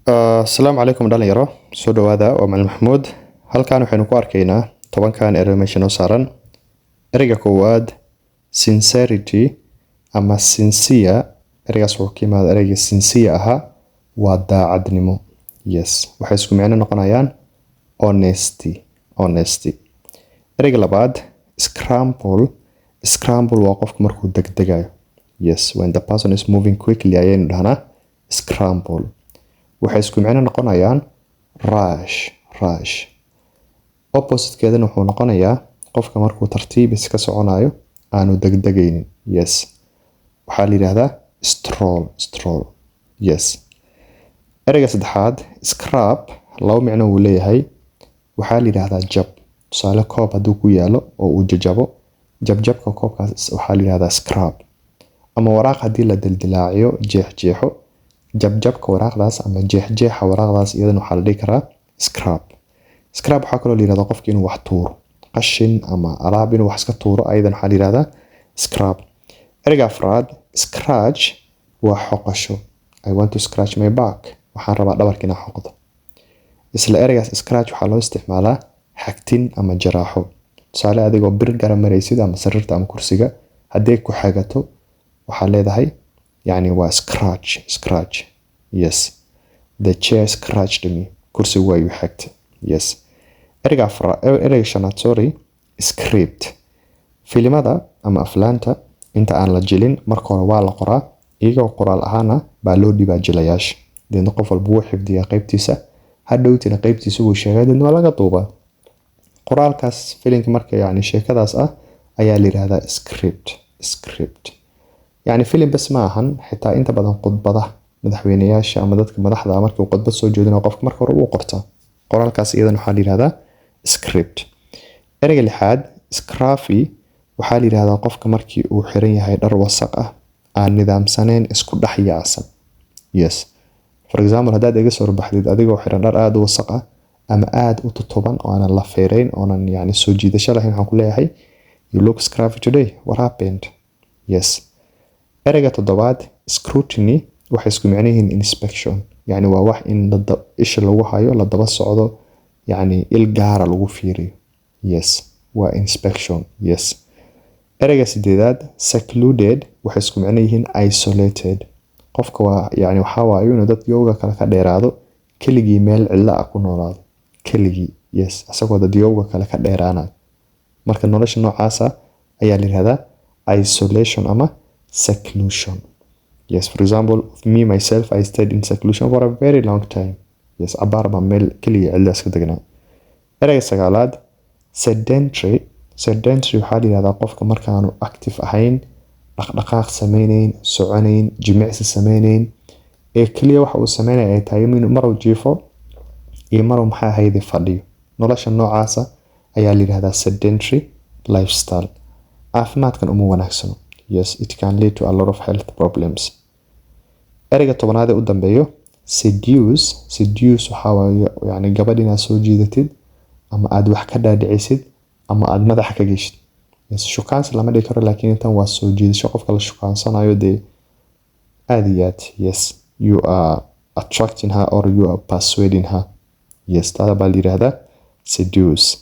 Asalaamu calaykum dhalinyaro, soo dhawaada. Waa Macalin Maxamuud. Halkan waxaynu ku arkaynaa tobankan erey meesha noo saaran. Ereyga koowaad sincerity ama sincere. Ereygaas wuxuu ka yimaada ereyga sincere ahaa waa daacadnimo. Yes, waxay isku micno noqonayaan honesty. Ereyga labaad scramble. Scramble waa qofka markuu degdegayo. Yes, when the person is moving quickly ayaynu dhahnaa scramble. Waxay isku micno noqonayaan rush. Opposite-keedana wuxuu noqonayaa qofka markuu tartiib iska soconayo aanu degdegaynin. Yes, waxaa la yidhaahdaa stroll. Yes. Ereyga saddexaad scrap, laba micno uu leeyahay. Waxaa la yidhaahdaa jab. Tusaale koob hadduu ku yaalo oo uu jajabo, jabka koobkaas waxaa la yidhaahdaa scrap. Ama waraaq haddii la dildilaaciyo jeexo jabka waraaqdaas ama jeexa waraaqdaas iyadana waxaa la dhihi karaa scrap waxaa kaloo la yidhahdaa qofka inuu wax tuuro, qashin ama alaab inuu wax iska tuuro ayadana waxaa la yidhahdaa scrap. Ereyga afraad scratch waa xoqasho. I want to scratch my back. Waxaan rabaa dhabarka inaan xoqdo. Isla ereygaas scratch waxaa loo isticmaalaa xagtin ama jaraaxo. Tusaale adigoo bir garan maraysid ama sariirta ama kursiga haddii ku xagato waxaa leedahay يعني waa scratch. Yes, the chair scratched me. kursigu waa igu xagtay. Yes. Ereyga shanaad script. Filimada ama aflaanta inta aan la jilin marka hore waa la qoraa, iyagoo qoraal ahaana baa loo dhibaa jilayaasha. Deedna qof walba wuu xifdiyaa qaybtiisa, hadhowtina qaybtiisa wuu sheegay, deedna waa laga duubaa. Qoraalkaas filimka marka sheekadaas ah ayaa la yidhaahdaa script. فيلم بس maahan xitaa inta badan khudbadaha madaxweynayaasha ama dadka madaxda markii uu khudbad soo jeedinayo qofka marka hore uu qortaa qoraalkaas iyadan waxaa la yiraahdaa script. Ereyga lixaad scruffy waxaa la yiraahdaa qofka markii uu xiran yahay dhar wasaq ah aan nidaamsaneyn isku dhex yaacsan. Yes, for example haddaad iga soo baxdid adigoo xiran dhar aad u wasaq ah ama aad u tutuban oo aan la feereyn oo aan soo jiidasho lahayn waxaan ku leeyahay you look scruffy today, what happened? Yes. Ereyga toddobaad scrutiny waxay isku micno yihiin inspection. waa wax in isha lagu hayo la daba socdo, il gaara lagu fiiriyo. Yes, waa inspection. Yes. Ereyga sideedaad secluded waxay isku micno yihiin isolated. Qofka waa waxa waayo inuu dadka kale ka dheeraado, keligii meel cidla ah ku noolaado. Keligii. Yes, asagoo dadka kale ka dheeraanayo. Marka nolosha noocaas ayaa la yiraahdaa isolation ama seclusion. Yes, for example, me myself I stayed in seclusion for a very long time. Yes, abaar baan meel kaliya cidla iska degnaa. Ereyga sagaalaad sedentary waxaa la yidhahdaa qofka markaanu active ahayn, dhaqdhaqaaq sameyneyn, soconeyn, jimicsi sameyneyn, ee kaliya waxa uu sameynaya ay tahay inuu maruu jiifo iyo maruu maxaa ahayde fadhiyo. Nolosha noocaasa ayaa la yidhahdaa sedentary lifestyle. Caafimaadkan uma wanaagsano. Yes, it can lead to a lot of health problems. Ereyga tobanaad ee u dambeeyo seduce waxaa waaye gabadh inaad soo jiidatid ama aad wax ka dhaadhicisid ama aad madaxa ka geshid. Yes, shukaansi lama dhihi karo laakiin intan waa soo jiidasho qofka la shukaansanayo dee aad iyo aad. Yes, you are attracting her or you are persuading her. Yes, tada baa la yidhaahdaa seduce.